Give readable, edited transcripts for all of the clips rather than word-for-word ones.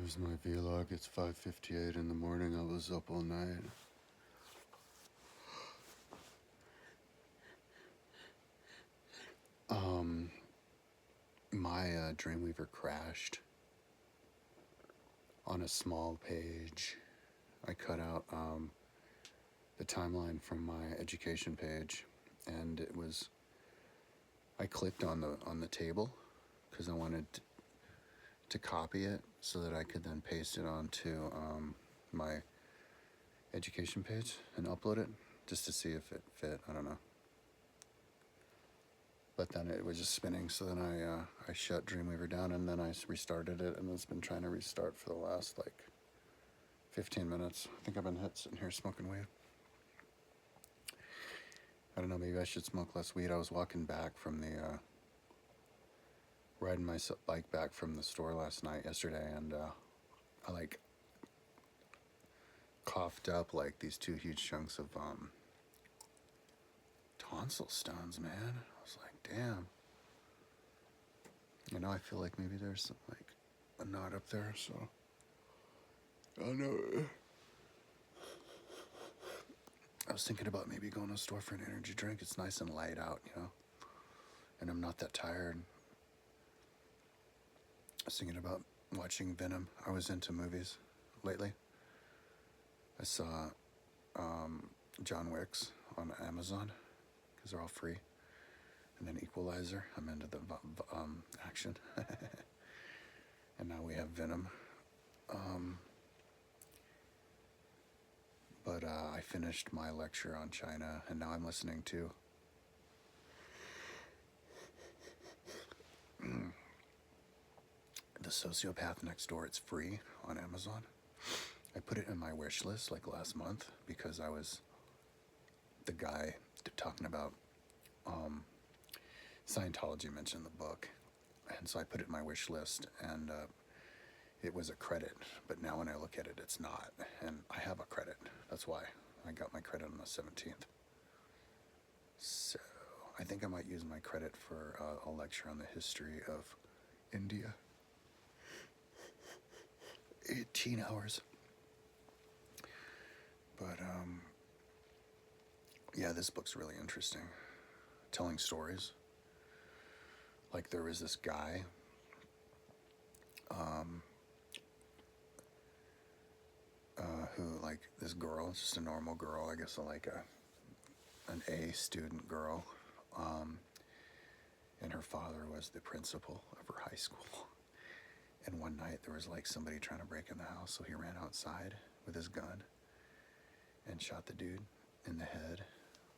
Here's my vlog. It's 5:58 in the morning. I was up all night. My Dreamweaver crashed on a small page. I cut out the timeline from my education page, and I clicked on the table because I wanted to copy it so that I could then paste it onto my education page and upload it just to see if it fit. I don't know. But then it was just spinning, so then I shut Dreamweaver down, and then I restarted it, and it's been trying to restart for the last, 15 minutes. I think I've been sitting here smoking weed. I don't know, maybe I should smoke less weed. I was walking back from riding my bike back from the store yesterday, and I, coughed up, these 2 huge chunks of, tonsil stones, man. I was like, damn. I feel like maybe there's some, a knot up there, so. I don't know. I was thinking about maybe going to the store for an energy drink. It's nice and light out, and I'm not that tired. I was thinking about watching Venom. I was into movies lately. I saw John Wick's on Amazon because they're all free. And then Equalizer. I'm into the action. And now we have Venom. But I finished my lecture on China, and now I'm listening to The Sociopath Next Door. It's free on Amazon. I put it in my wish list last month because I was the guy talking about Scientology mentioned the book, and so I put it in my wish list, and it was a credit, but now when I look at it, it's not, and I have a credit. That's why I got my credit on the 17th. So I think I might use my credit for a lecture on the history of India. 18 hours. But yeah, this book's really interesting. Telling stories. There was this guy who, this girl, just a normal girl, I guess an A student girl, and her father was the principal of her high school. And one night there was somebody trying to break in the house, so he ran outside with his gun and shot the dude in the head,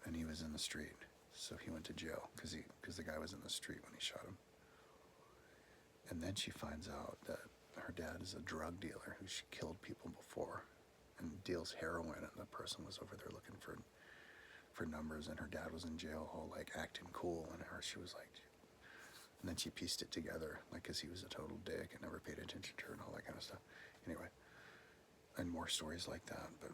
and he was in the street. So he went to jail because the guy was in the street when he shot him. And then she finds out that her dad is a drug dealer who's killed people before and deals heroin, and the person was over there looking for numbers, and her dad was in jail all acting cool, and she was and then she pieced it together because he was a total dick and never paid attention to her and all that kind of stuff. Anyway, and more stories like that. But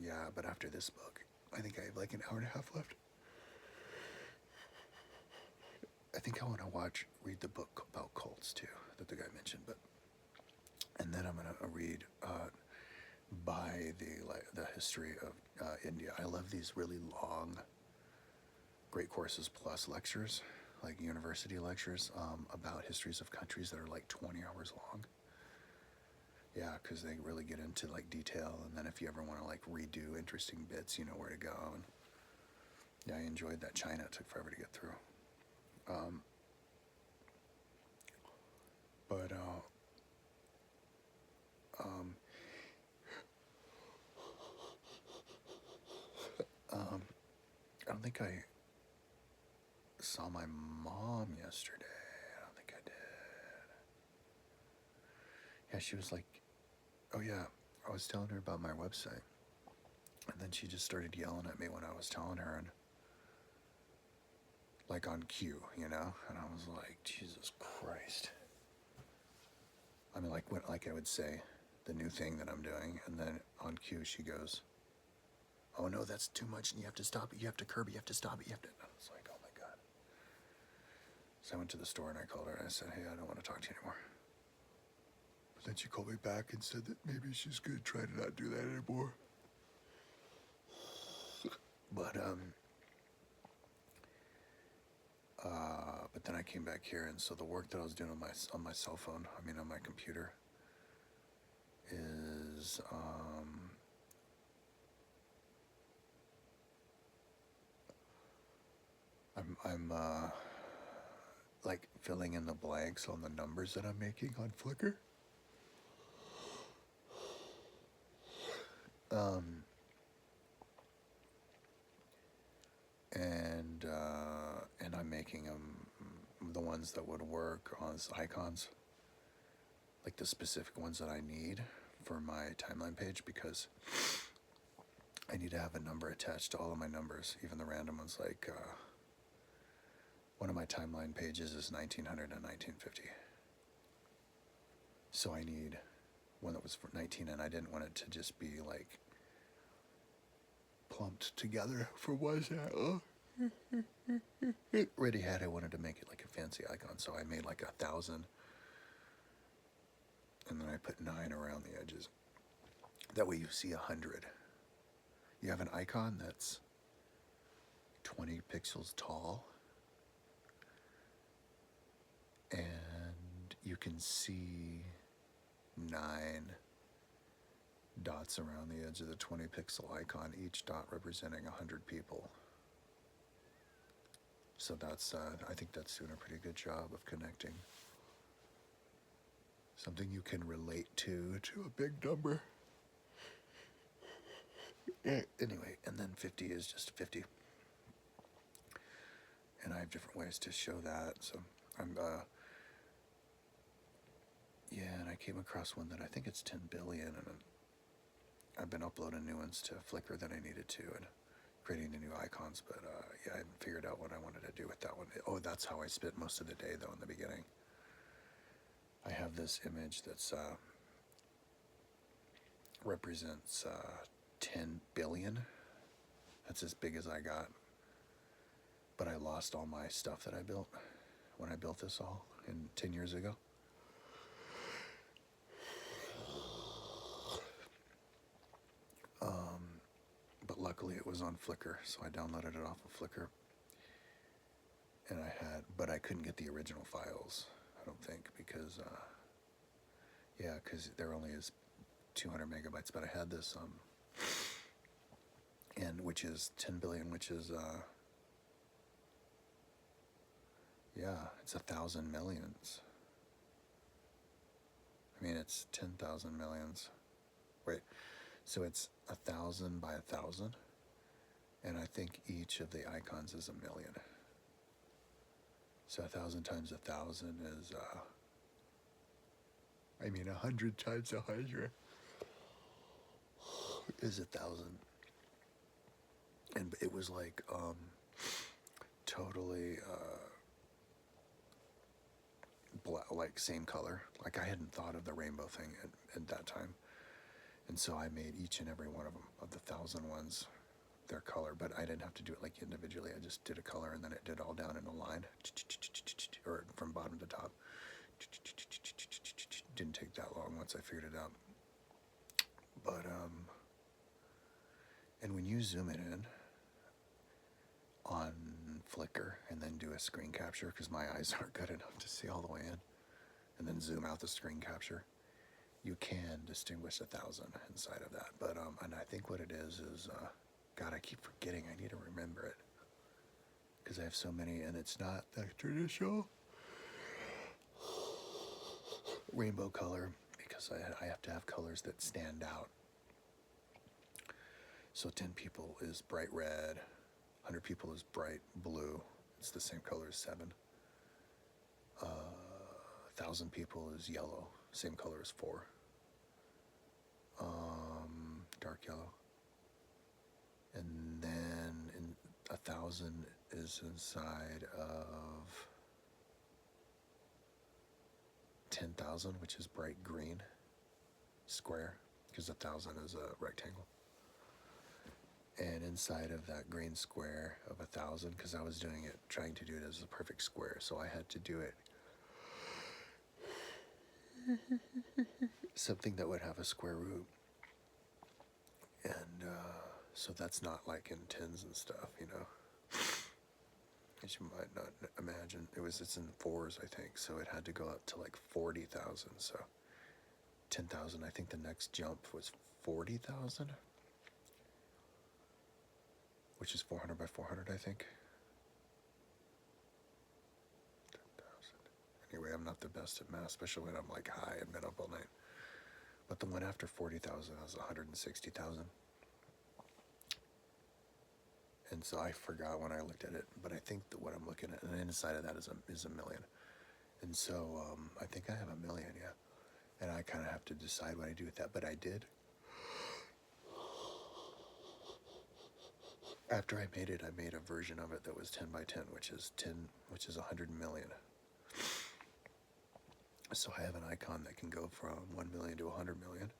yeah, but after this book, I think I have an hour and a half left. I think I want to read the book about cults too that the guy mentioned, and then I'm gonna read by the history of India. I love these really long, Great Courses Plus lectures, university lectures about histories of countries that are 20 hours long. Yeah, because they really get into detail, and then if you ever want to redo interesting bits, you know where to go. And yeah, I enjoyed that. China took forever to get through. But I don't think I saw my mom yesterday. I don't think I did. Yeah, she was oh yeah, I was telling her about my website. And then she just started yelling at me when I was telling her, and on cue, and I was like, Jesus Christ. I mean, when I would say the new thing that I'm doing, and then on cue she goes, oh no, that's too much, and you have to stop it, you have to curb it, you have to stop it, you have to. I was like, oh my God. So I went to the store and I called her and I said, hey, I don't want to talk to you anymore. Then she called me back and said that maybe she's going to try to not do that anymore. But then I came back here, and so the work that I was doing on my cell phone, I mean on my computer, is I'm like filling in the blanks on the numbers that I'm making on Flickr. And I'm making them the ones that would work as icons, like the specific ones that I need for my timeline page, because I need to have a number attached to all of my numbers, even the random ones. Like one of my timeline pages is 1900 and 1950. So I need one that was for 19, and I didn't want it to just be like plumped together for one set. It already had. I wanted to make it like a fancy icon, so I made like 1,000, and then I put 9 around the edges. That way you see 100. You have an icon that's 20 pixels tall, and you can see 9 dots around the edge of the 20 pixel icon, each dot representing 100 people. So that's, I think that's doing a pretty good job of connecting something you can relate to a big number. Anyway, and then 50 is just 50. And I have different ways to show that. So I'm, yeah, and I came across one that I think it's 10 billion, and I've been uploading new ones to Flickr that I needed to, and creating the new icons, but yeah, I hadn't figured out what I wanted to do with that one. Oh, that's how I spent most of the day, though, in the beginning. I have this image that's represents 10 billion. That's as big as I got. But I lost all my stuff that I built when I built this all 10 years ago. But luckily it was on Flickr, so I downloaded it off of Flickr. And but I couldn't get the original files, I don't think, because, yeah, because there only is 200 megabytes, but I had this, and which is 10 billion, which is, yeah, it's 1,000 millions. I mean, it's 10,000 millions. Wait, so it's 1,000 by 1,000, and I think each of the icons is 1,000,000. So 1,000 times 1,000 is, 100 times 100 is 1,000. And it was like, totally, like same color. Like I hadn't thought of the rainbow thing at that time. And so I made each and every one of them, of the 1,000 ones, their color, but I didn't have to do it like individually. I just did a color, and then it did all down in a line, or from bottom to top. Didn't take that long once I figured it out. But, and when you zoom it in on Flickr and then do a screen capture, because my eyes aren't good enough to see all the way in, and then zoom out the screen capture, you can distinguish 1,000 inside of that. But, and I think what it is, God, I keep forgetting. I need to remember it, because I have so many, and it's not the traditional rainbow color, because I have to have colors that stand out. So 10 people is bright red, 100 people is bright blue. It's the same color as 7. 1,000 people is yellow, same color as 4. Dark yellow. And then 1,000 is inside of 10,000, which is bright green, square, because 1,000 is a rectangle. And inside of that green square of 1,000, because I was doing it, trying to do it as a perfect square, so I had to do it something that would have a square root. And so that's not like in tens and stuff, you know, as you might not imagine. It's in fours, I think, so it had to go up to like 40,000. So 10,000. I think the next jump was 40,000, which is 400 by 400, I think. 10,000. Anyway, I'm not the best at math, especially when I'm like high and been up all night. But the one after 40,000 was 160,000. And so I forgot when I looked at it, but I think that what I'm looking at, and inside of that is a million. And so I think I have a million, yeah. And I kind of have to decide what I do with that, but I did. After I made it, I made a version of it that was 10 by 10, which is 100 million. So I have an icon that can go from 1 million to 100 million.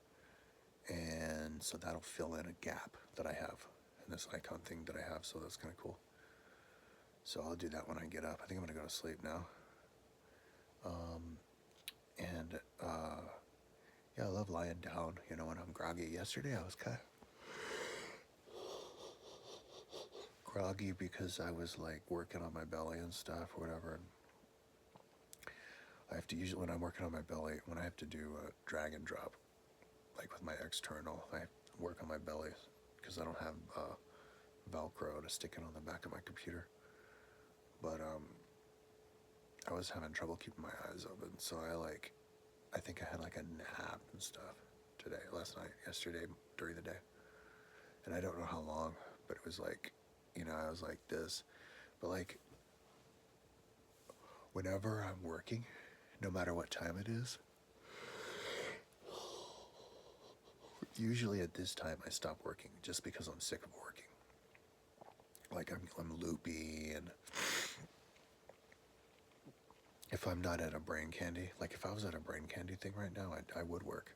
And so that'll fill in a gap that I have in this icon thing that I have, so that's kind of cool. So I'll do that when I get up. I think I'm going to go to sleep now. Yeah, I love lying down, you know, when I'm groggy. Yesterday I was kind of groggy because I was like working on my belly and stuff or whatever. And I have to usually, when I'm working on my belly, when I have to do a drag and drop, like with my external, I work on my belly because I don't have Velcro to stick it on the back of my computer. But I was having trouble keeping my eyes open, so I think I had like a nap and stuff yesterday during the day. And I don't know how long, but it was like, you know, I was like this. But like, whenever I'm working, no matter what time it is, usually at this time I stop working just because I'm sick of working. Like I'm loopy, and if I'm not at a brain candy, like if I was at a brain candy thing right now, I would work,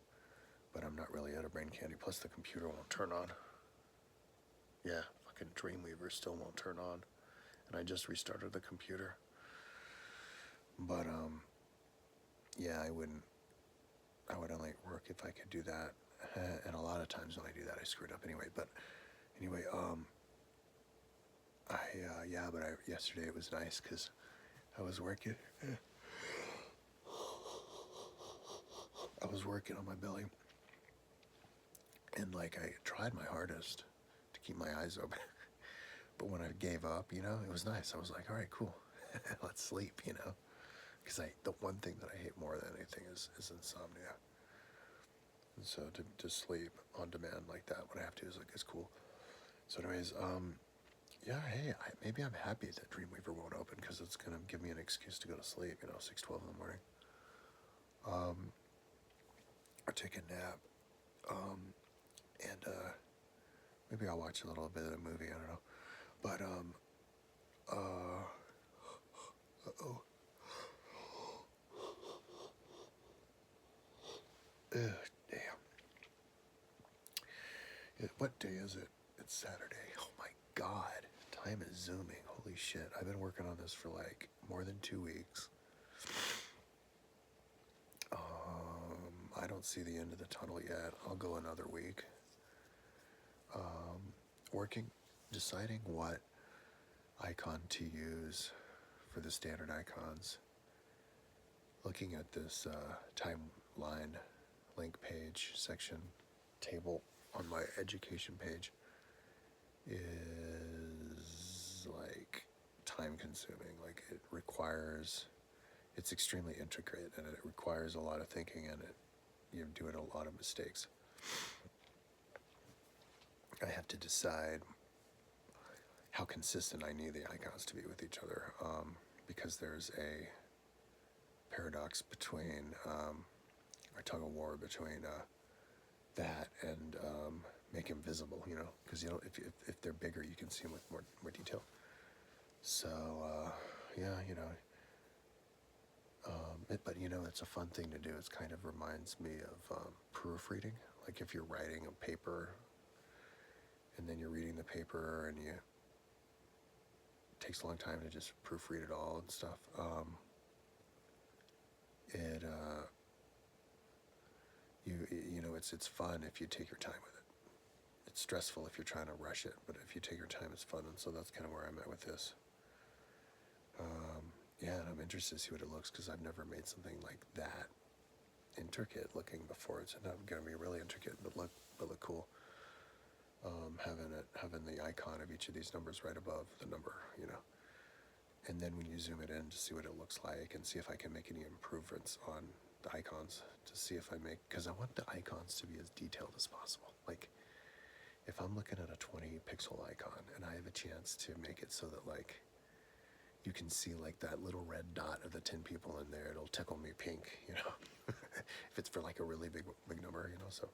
but I'm not really at a brain candy. Plus the computer won't turn on. Yeah, fucking Dreamweaver still won't turn on, and I just restarted the computer. But yeah, I would only work if I could do that, and a lot of times when I do that, I screw it up anyway. But anyway, yesterday it was nice because I was working. I was working on my belly, and like I tried my hardest to keep my eyes open, but when I gave up, you know, it was nice. I was like, all right, cool, let's sleep, you know, because the one thing that I hate more than anything is insomnia. And so to sleep on demand like that when I have to is cool. So anyways, yeah, hey, maybe I'm happy that Dreamweaver won't open because it's gonna give me an excuse to go to sleep, you know, 6:12 in the morning. Or take a nap. And maybe I'll watch a little bit of the movie, I don't know. But uh-oh. Damn. What day is it? It's Saturday. Oh my God. Time is zooming. Holy shit. I've been working on this for like more than 2 weeks. I don't see the end of the tunnel yet. I'll go another week. Deciding what icon to use for the standard icons. Looking at this timeline link page section table on my education page is like time consuming. Like it's extremely intricate, and it requires a lot of thinking, and you're doing a lot of mistakes. I have to decide how consistent I need the icons to be with each other, because there's a paradox between, or tug of war between that and make them visible, you know, because you know if they're bigger, you can see them with more detail. So yeah, you know, but you know, it's a fun thing to do. It kind of reminds me of proofreading. Like if you're writing a paper, and then you're reading the paper, and it takes a long time to just proofread it all and stuff. it's fun if you take your time with it. It's stressful if you're trying to rush it, but if you take your time, it's fun. And so that's kind of where I'm at with this. Yeah, and I'm interested to see what it looks, because I've never made something like that intricate looking before. It's not going to be really intricate, but look cool. Having the icon of each of these numbers right above the number, you know. And then when you zoom it in to see what it looks like and see if I can make any improvements on the icons, to see if I make, because I want the icons to be as detailed as possible. Like, if I'm looking at a 20 pixel icon and I have a chance to make it so that, like, you can see like that little red dot of the 10 people in there, it'll tickle me pink, you know. If it's for like a really big number, you know. So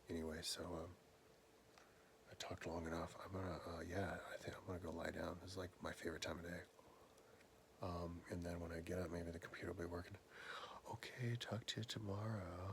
anyway, so I talked long enough. I'm gonna I think I'm gonna go lie down. This is like my favorite time of day. And then when I get up, maybe the computer will be working. Okay, talk to you tomorrow.